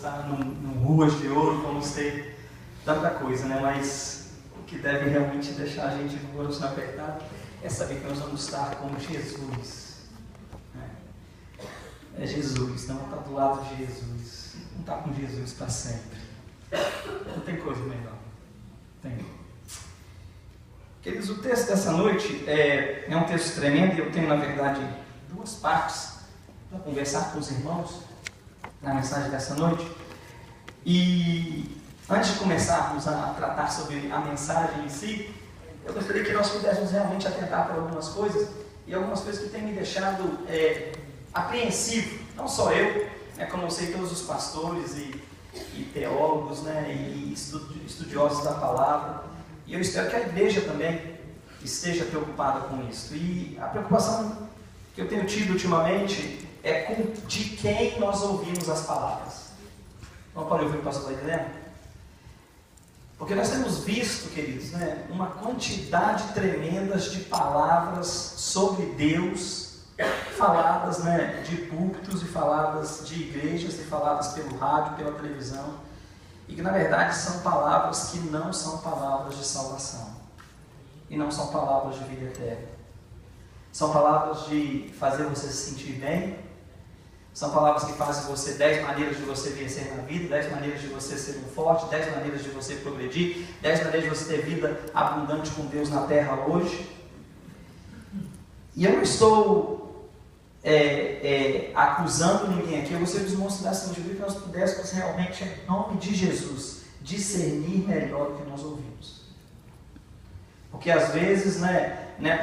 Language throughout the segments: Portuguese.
estar num ruas de ouro, vamos ter tanta coisa, né? Mas o que deve realmente deixar a gente no coração apertado é saber que nós vamos estar com Jesus. É Jesus, não está do lado de Jesus, não está com Jesus para sempre. Não tem coisa melhor. Tem. Queridos, o texto dessa noite é um texto tremendo e eu tenho, na verdade, duas partes para conversar com os irmãos na mensagem dessa noite. E antes de começarmos a tratar sobre a mensagem em si, eu gostaria que nós pudéssemos realmente atentar para algumas coisas e algumas coisas que têm me deixado apreensivo. Não só eu, como eu sei todos os pastores e teólogos, né, e estudiosos da palavra. E eu espero que a igreja também esteja preocupada com isso. E a preocupação que eu tenho tido ultimamente é de quem nós ouvimos as palavras. Não pode ouvir o pastor Helena? Porque nós temos visto, queridos, né, uma quantidade tremenda de palavras sobre Deus, faladas, né, de púlpitos e faladas de igrejas e faladas pelo rádio, pela televisão. E que na verdade são palavras que não são palavras de salvação. E não são palavras de vida eterna. São palavras de fazer você se sentir bem. São palavras que fazem você 10 maneiras de você vencer na vida, 10 maneiras de você ser um forte, 10 maneiras de você progredir, 10 maneiras de você ter vida abundante com Deus na terra hoje. E eu não estou acusando ninguém aqui. Eu gostaria de mostrar assim, que nós pudéssemos realmente, em nome de Jesus, discernir melhor o que nós ouvimos. Porque às vezes,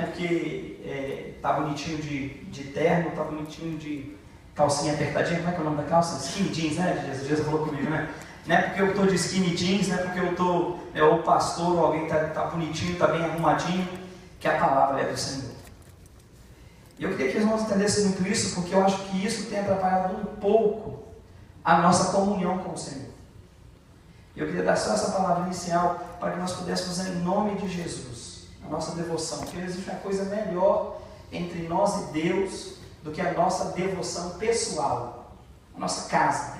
porque tá bonitinho de terno, tá bonitinho de calcinha apertadinha, como é que é o nome da calça? Skinny jeans, né? Jesus falou comigo, né? Não é porque eu estou de skinny jeans, não é porque eu estou, o pastor ou alguém tá bonitinho, tá bem arrumadinho, que a palavra é do Senhor. E eu queria que os irmãos entendessem muito isso, porque eu acho que isso tem atrapalhado um pouco a nossa comunhão com o Senhor. Eu queria dar só essa palavra inicial para que nós pudéssemos, em nome de Jesus, a nossa devoção, porque existe uma coisa melhor entre nós e Deus do que a nossa devoção pessoal, a nossa casa.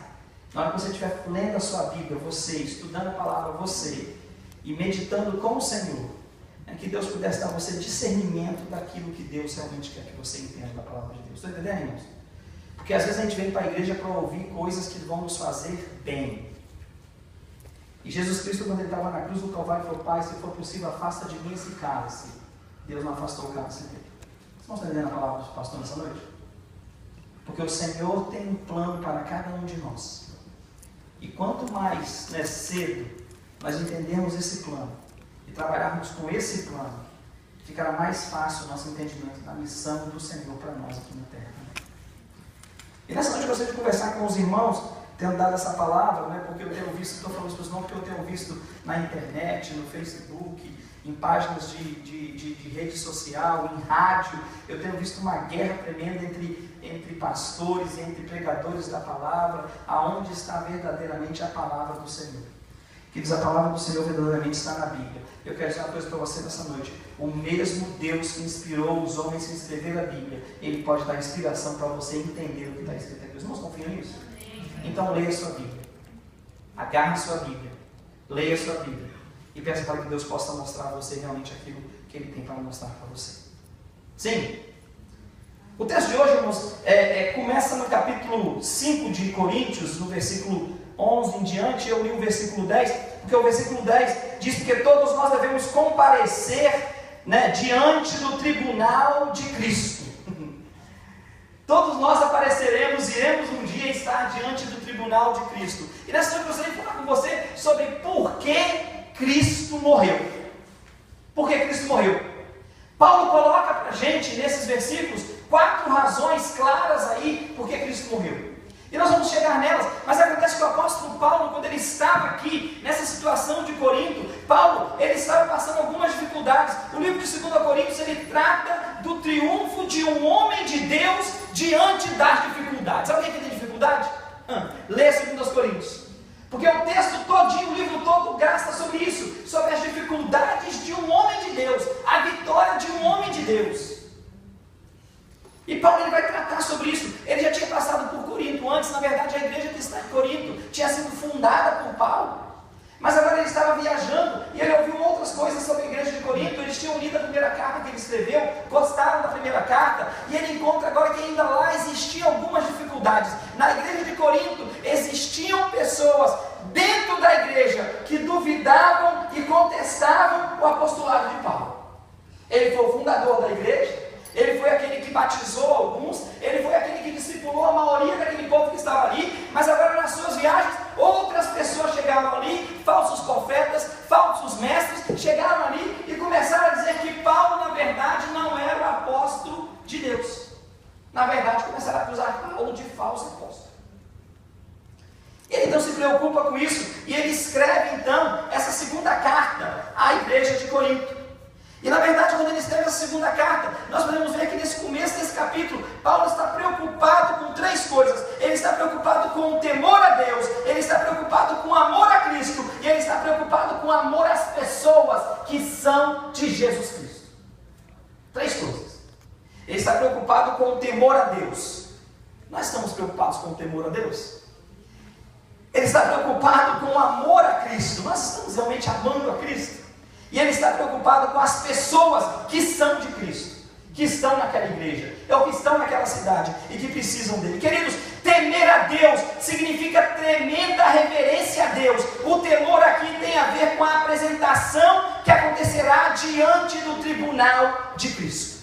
Na hora que você estiver lendo a sua Bíblia, você, estudando a palavra, você, e meditando com o Senhor, que Deus pudesse dar a você discernimento daquilo que Deus realmente quer que você entenda da palavra de Deus. Estão entendendo, irmãos? Porque às vezes a gente vem para a igreja para ouvir coisas que vão nos fazer bem. E Jesus Cristo, quando ele estava na cruz do Calvário, falou: Pai, se for possível, afasta de mim esse cálice. Deus não afastou o cálice dele. Vocês estão entendendo a palavra do pastor nessa noite? Porque o Senhor tem um plano para cada um de nós. E quanto mais cedo nós entendermos esse plano, e trabalharmos com esse plano, ficará mais fácil o nosso entendimento da missão do Senhor para nós aqui na terra. E nessa noite eu gostaria de conversar com os irmãos, tendo dado essa palavra, porque eu tenho visto, estou falando isso para os irmãos, porque eu tenho visto na internet, no Facebook, em páginas de rede social, em rádio, eu tenho visto uma guerra tremenda entre pastores, entre pregadores da palavra, aonde está verdadeiramente a palavra do Senhor. Que diz: a palavra do Senhor verdadeiramente está na Bíblia. Eu quero dizer uma coisa para você nessa noite. O mesmo Deus que inspirou os homens a escrever a Bíblia, Ele pode dar inspiração para você entender o que está escrito aqui. Os irmãos confiam nisso? Então leia a sua Bíblia. Agarre a sua Bíblia. Leia a sua Bíblia. E peça para que Deus possa mostrar a você realmente aquilo que Ele tem para mostrar para você. Sim? O texto de hoje, irmãos, começa no capítulo 5 de Coríntios, no versículo 11 em diante. Eu li o versículo 10, porque o versículo 10 diz: porque todos nós devemos comparecer, diante do tribunal de Cristo. Todos nós apareceremos, iremos um dia estar diante do tribunal de Cristo. E nessa noite eu gostaria de falar com você sobre por que Cristo morreu. Por que Cristo morreu? Paulo coloca para a gente, nesses versículos, 4 razões claras aí por que Cristo morreu. E nós vamos chegar nelas, mas acontece que o apóstolo Paulo, quando ele estava aqui, nessa situação de Corinto, Paulo, ele estava passando algumas dificuldades. O livro de 2 Coríntios, ele trata do triunfo de um homem de Deus diante das dificuldades. Sabe alguém que tem dificuldade? Lê 2 Coríntios. Porque o texto todinho, o livro todo, gasta sobre isso, sobre as dificuldades de um homem de Deus, a vitória de um homem de Deus. E Paulo ele vai tratar sobre isso. Ele já tinha passado por Corinto antes, na verdade, a igreja cristã em Corinto tinha sido fundada por Paulo. Mas agora ele estava viajando e ele ouviu outras coisas sobre a igreja de Corinto. Eles tinham lido a primeira carta que ele escreveu, gostaram da primeira carta, e ele encontra agora que ainda lá existiam algumas dificuldades. Na igreja de Corinto existiam pessoas dentro da igreja que duvidavam e contestavam o apostolado de Paulo. Ele foi o fundador da igreja, ele foi aquele que batizou alguns, ele foi aquele que discipulou a maioria daquele povo que estava ali, mas agora nas suas viagens, outras pessoas chegaram ali, falsos profetas, falsos mestres, chegaram ali e começaram a dizer que Paulo, na verdade, não era o apóstolo de Deus. Na verdade, começaram a acusar Paulo de falso apóstolo. Ele então se preocupa com isso, e ele escreve então essa segunda carta à igreja de Corinto. E na verdade, quando ele escreve essa segunda carta, nós podemos ver que nesse começo desse capítulo, Paulo está preocupado com três coisas. Ele está preocupado com o temor a Deus, ele está preocupado com o amor a Cristo, e ele está preocupado com o amor às pessoas que são de Jesus Cristo. Três coisas. Ele está preocupado com o temor a Deus. Nós estamos preocupados com o temor a Deus? Ele está preocupado com o amor a Cristo. Nós estamos realmente amando a Cristo? E ele está preocupado com as pessoas que são de Cristo, que estão naquela igreja, ou que estão naquela cidade e que precisam dele. Queridos, temer a Deus significa tremenda reverência a Deus. O temor aqui tem a ver com a apresentação que acontecerá diante do tribunal de Cristo.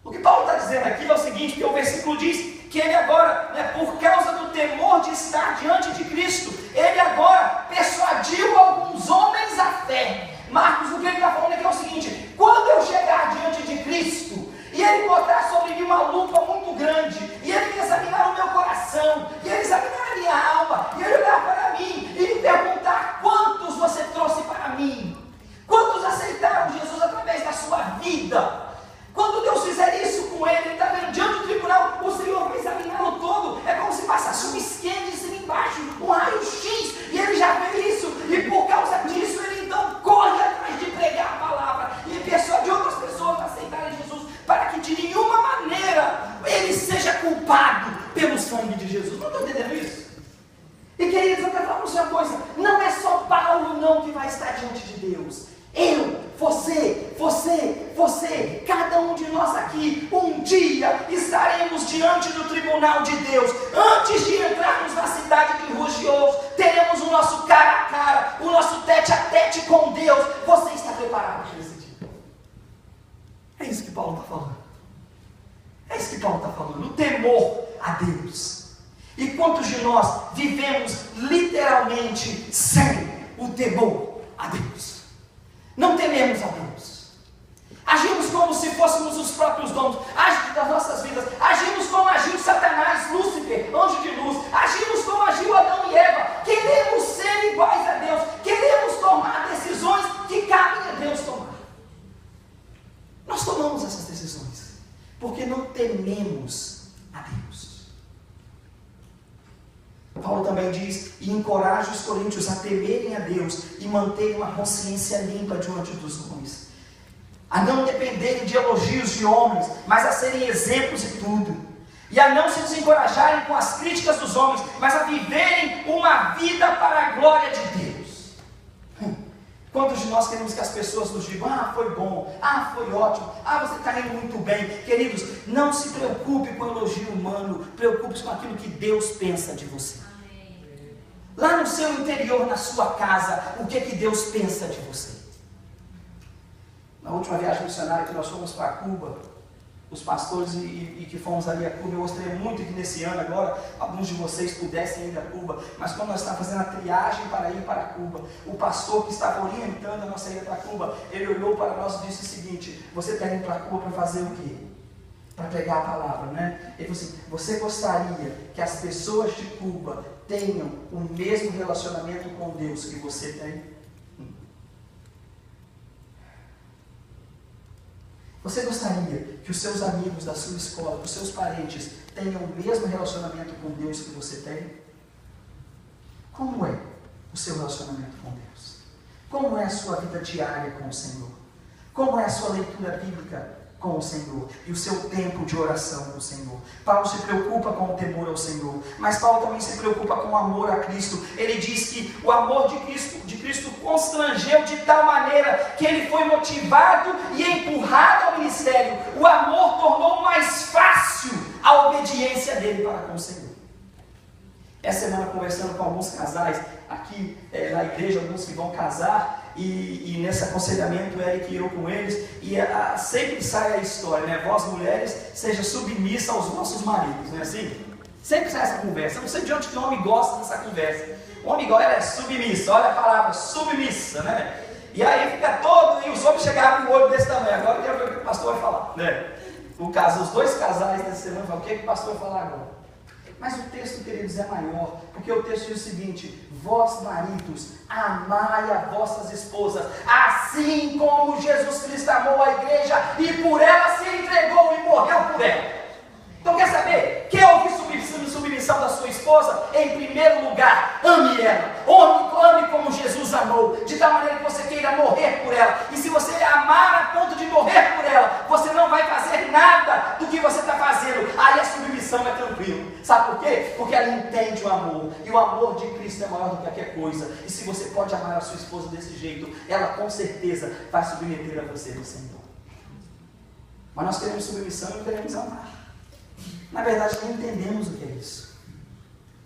O que Paulo está dizendo aqui é o seguinte, que o versículo diz que ele agora, por causa do temor de estar diante de Cristo, ele agora persuadiu alguns homens à fé. Marcos, o que ele está falando aqui é o seguinte: quando eu chegar diante de Cristo, e ele botar sobre mim uma lupa muito grande, e ele examinar o meu coração, e ele examinar a minha alma, e ele olhar para mim, e me perguntar: quantos você trouxe para mim? Quantos aceitaram Jesus através da sua vida? Quando Deus fizer isso com ele está vendo diante do tribunal, o Senhor vai examiná-lo todo. É como se passasse um esquema de cima embaixo, um raio-x, e ele já vê isso, e por causa disso ele então corre atrás de pregar a palavra e persuade outras pessoas a aceitarem Jesus, para que de nenhuma maneira ele seja culpado pelo sangue de Jesus. Não estão entendendo isso? E queridos, eu quero falar para você uma coisa: não é só Paulo não que vai estar diante de Deus. Eu, você, cada um de nós aqui, um dia estaremos diante do tribunal de Deus. Antes de entrarmos na cidade de Rugioso, teremos o nosso cara a cara, o nosso tete a tete com Deus. Você está preparado para esse dia? É isso que Paulo está falando. É isso que Paulo está falando, o temor a Deus. E quantos de nós vivemos literalmente sem o temor a Deus? Não tememos a Deus. Agimos como se fôssemos os próprios donos das nossas vidas. Agimos como agiu Satanás, Lúcifer, anjo de luz. Agimos como agiu Adão e Eva. Queremos ser iguais a Deus. Queremos tomar decisões que cabem a Deus tomar. Nós tomamos essas decisões porque não tememos a Deus. Paulo também diz: e encoraja os coríntios a temerem a Deus e manterem uma consciência limpa diante dos homens, a não dependerem de elogios de homens, mas a serem exemplos de tudo, e a não se desencorajarem com as críticas dos homens, mas a viverem uma vida para a glória de Deus. Quantos de nós queremos que as pessoas nos digam: ah, foi bom, ah, foi ótimo, ah, você está indo muito bem? Queridos, não se preocupe com o elogio humano, preocupe-se com aquilo que Deus pensa de você. Lá no seu interior, na sua casa, o que é que Deus pensa de você? Na última viagem missionária que nós fomos para Cuba, os pastores e que fomos ali a Cuba, eu gostaria muito que nesse ano agora, alguns de vocês pudessem ir a Cuba, mas quando nós estávamos fazendo a triagem para ir para Cuba, o pastor que estava orientando a nossa ida para Cuba, ele olhou para nós e disse o seguinte: você está indo para Cuba para fazer o quê? Para pregar a palavra, né? Ele falou assim: você gostaria que as pessoas de Cuba tenham o mesmo relacionamento com Deus que você tem? Você gostaria que os seus amigos da sua escola, os seus parentes, tenham o mesmo relacionamento com Deus que você tem? Como é o seu relacionamento com Deus? Como é a sua vida diária com o Senhor? Como é a sua leitura bíblica com o Senhor e o seu tempo de oração com o Senhor. Paulo se preocupa com o temor ao Senhor, mas Paulo também se preocupa com o amor a Cristo. Ele diz que o amor de Cristo constrangeu de tal maneira que ele foi motivado e empurrado ao ministério. O amor tornou mais fácil a obediência dele para com o Senhor. Essa semana, conversando com alguns casais aqui na igreja, alguns que vão casar, e nesse aconselhamento, Eric e eu com eles, e sempre sai a história, né? Vós mulheres, seja submissa aos vossos maridos, não é assim? Sempre sai essa conversa. Eu não sei de onde que o homem gosta dessa conversa. O homem gosta, ela é submissa, olha a palavra, submissa, né? E aí fica todo, e os homens chegaram com o olho desse tamanho. Agora eu quero ver o que o pastor vai falar, né? Os dois casais dessa semana falam, o que o pastor vai falar agora? Mas o texto, queridos, é maior, porque o texto diz o seguinte: vós maridos, amai a vossas esposas, assim como Jesus Cristo amou a igreja e por ela se entregou e morreu por ela. Então quer saber? Quer ouvir submissão da sua esposa? Em primeiro lugar, ame ela. Ame como Jesus amou, de tal maneira que você queira morrer por ela. E se você amar a ponto de morrer por ela, você não vai fazer nada do que você está fazendo. Aí a submissão é tranquila. Sabe por quê? Porque ela entende o amor. E o amor de Cristo é maior do que qualquer coisa. E se você pode amar a sua esposa desse jeito, ela com certeza vai submeter a você do Senhor. Mas nós queremos submissão e não queremos amar. Na verdade, não entendemos o que é isso.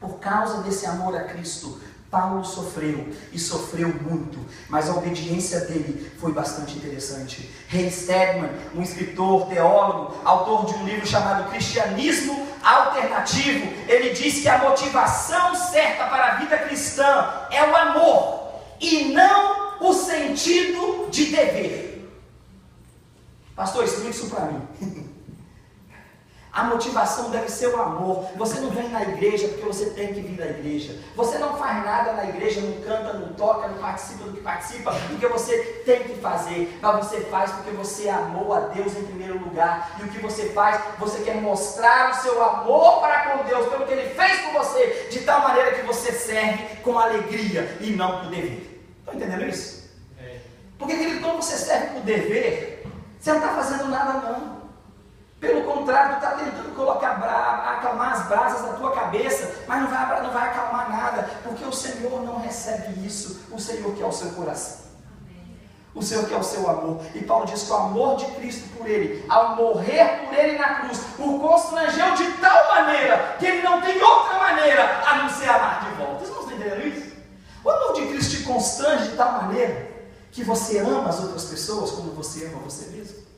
Por causa desse amor a Cristo, Paulo sofreu, e sofreu muito, mas a obediência dele foi bastante interessante. Ray Stedman, um escritor, teólogo, autor de um livro chamado Cristianismo Alternativo, ele diz que a motivação certa para a vida cristã é o amor, e não o sentido de dever. Pastor, explica isso para mim. A motivação deve ser o amor. Você não vem na igreja porque você tem que vir na igreja. Você não faz nada na igreja, não canta, não toca, não participa do que participa, porque você tem que fazer. Mas você faz porque você amou a Deus em primeiro lugar. E o que você faz, você quer mostrar o seu amor para com Deus, pelo que Ele fez com você, de tal maneira que você serve com alegria e não por dever. Estão entendendo isso? Porque, querido, quando você serve por dever, você não está fazendo nada não. Pelo contrário, tu está tentando acalmar as brasas da tua cabeça, mas não vai acalmar nada, porque o Senhor não recebe isso. O Senhor quer o seu coração. O Senhor quer o seu amor. E Paulo diz que o amor de Cristo por ele, ao morrer por ele na cruz, o constrangeu de tal maneira que ele não tem outra maneira a não ser amar de volta. Vocês estão entendendo isso? O amor de Cristo te constrange de tal maneira que você ama as outras pessoas como você ama você mesmo.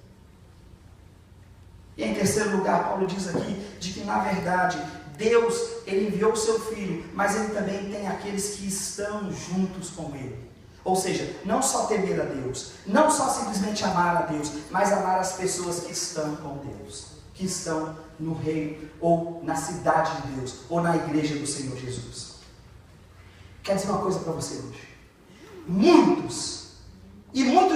E em terceiro lugar, Paulo diz aqui de que na verdade Deus, Ele enviou o seu Filho, mas Ele também tem aqueles que estão juntos com Ele. Ou seja, não só temer a Deus, não só simplesmente amar a Deus, mas amar as pessoas que estão com Deus, que estão no reino, ou na cidade de Deus, ou na igreja do Senhor Jesus. Quero dizer uma coisa para você hoje. Muitos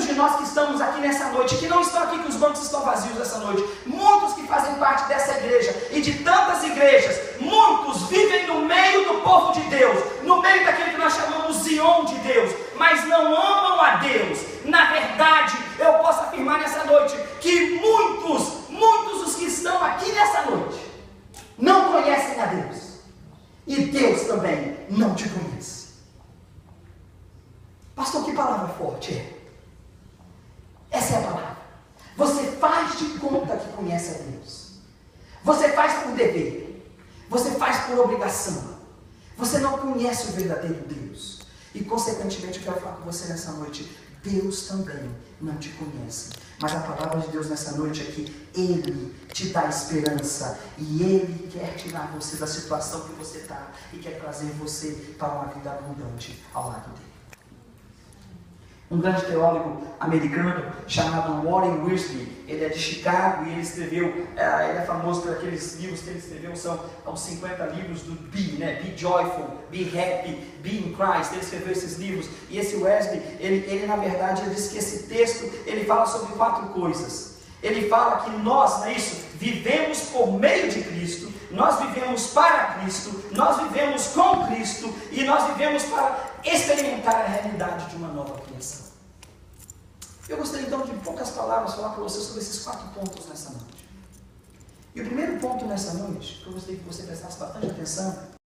de nós que estamos aqui nessa noite, que não estão aqui, que os bancos estão vazios essa noite, muitos que fazem parte dessa igreja e de tantas igrejas, muitos vivem no meio do povo de Deus, no meio daquele que nós chamamos Zion de Deus, mas não amam a Deus. Na verdade, eu posso afirmar nessa noite que muitos os que estão aqui nessa noite não conhecem a Deus, e Deus também não te conhece. Pastor, que palavra forte é? Essa é a palavra. Você faz de conta que conhece a Deus. Você faz por dever. Você faz por obrigação. Você não conhece o verdadeiro Deus. E consequentemente eu quero falar com você nessa noite. Deus também não te conhece. Mas a palavra de Deus nessa noite é que Ele te dá esperança. E Ele quer tirar você da situação que você está. E quer trazer você para uma vida abundante ao lado dele. Um grande teólogo americano chamado Warren Wiersbe, ele é de Chicago e ele escreveu, ele é famoso por aqueles livros que ele escreveu, são os 50 livros do Be, né? Be Joyful, Be Happy, Be in Christ. Ele escreveu esses livros e esse Wiersbe, ele na verdade, ele diz que esse texto, ele fala sobre 4 coisas. Ele fala que nós, não é isso? Vivemos por meio de Cristo, nós vivemos para Cristo, nós vivemos com Cristo e nós vivemos para experimentar a realidade de uma nova criação. Eu gostaria então de, em poucas palavras, falar para você sobre esses 4 pontos nessa noite. E o primeiro ponto nessa noite, que eu gostaria que você prestasse bastante atenção,